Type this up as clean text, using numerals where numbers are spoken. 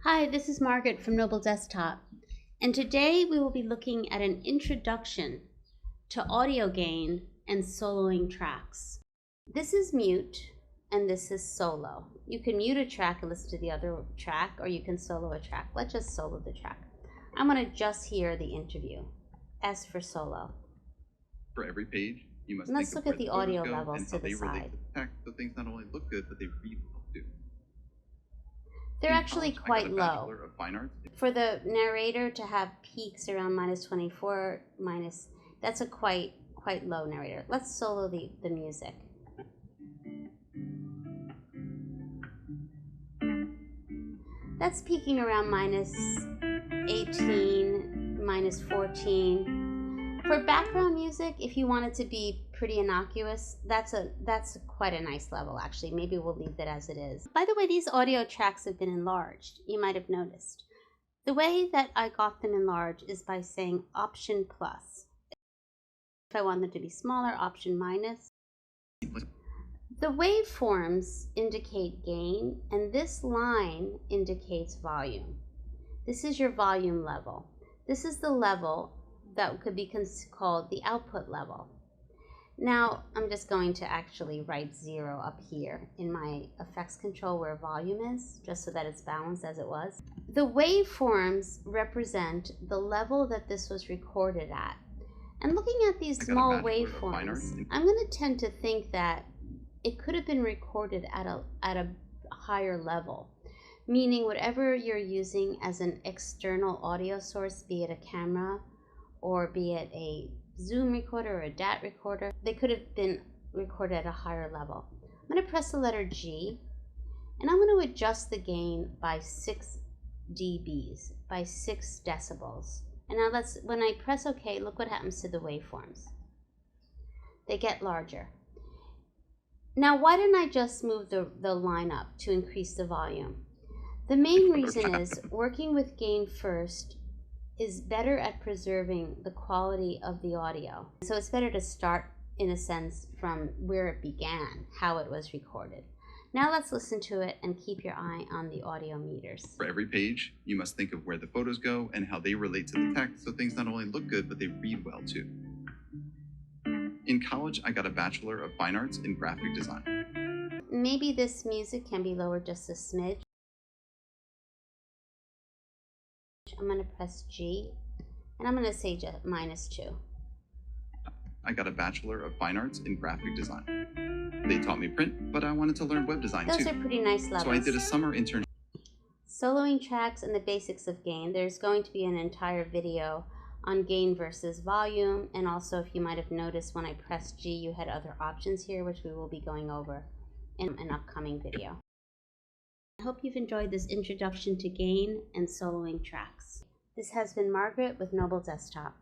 Hi, this is Margaret from Noble Desktop, and today we will be looking at an introduction to audio gain and soloing tracks. This is mute and this is solo. You can mute a track and listen to the other track, or you can solo a track. Let's just solo the track. I'm going to just hear the interview. S for solo. For every page, you must Let's think look of at the where audio photos go levels and to how the they relate side. to the text, so things not only look good, but they read well too. They're In actually college, I quite got a low. Bachelor of Fine Arts. For the narrator to have peaks around -24, that's a quite low narrator. Let's solo the music. That's peaking around -18, -14. For background music, if you want it to be pretty innocuous, that's quite a nice level actually. Maybe we'll leave that as it is. By the way, these audio tracks have been enlarged. You might have noticed. The way that I got them enlarged is by saying Option plus. If I want them to be smaller, Option minus. The waveforms indicate gain, and this line indicates volume. This is your volume level. This is the level that could be called the output level. Now, I'm just going to actually write 0 up here in my effects control where volume is, just so that it's balanced as it was. The waveforms represent the level that this was recorded at. And looking at these small waveforms, I'm going to tend to think that it could have been recorded at a higher level, meaning whatever you're using as an external audio source, be it a camera or be it a Zoom recorder or a DAT recorder, they could have been recorded at a higher level. I'm going to press the letter G, and I'm going to adjust the gain by 6 dBs, by 6 decibels. And now when I press OK, look what happens to the waveforms. They get larger. Now, why didn't I just move the line up to increase the volume? The main reason is working with gain first is better at preserving the quality of the audio. So it's better to start, in a sense, from where it began, how it was recorded. Now let's listen to it and keep your eye on the audio meters. For every page, you must think of where the photos go and how they relate to the text, so things not only look good, but they read well too. In college, I got a Bachelor of Fine Arts in Graphic Design. Maybe this music can be lowered just a smidge. I'm going to press G, and I'm going to say just -2. I got a Bachelor of Fine Arts in Graphic Design. They taught me print, but I wanted to learn web design too. Those are pretty nice levels. So I did a summer internship. Soloing tracks and the basics of gain. There's going to be an entire video on gain versus volume, and also, if you might have noticed, when I pressed G, you had other options here, which we will be going over in an upcoming video. I hope you've enjoyed this introduction to gain and soloing tracks. This has been Margaret with Noble Desktop.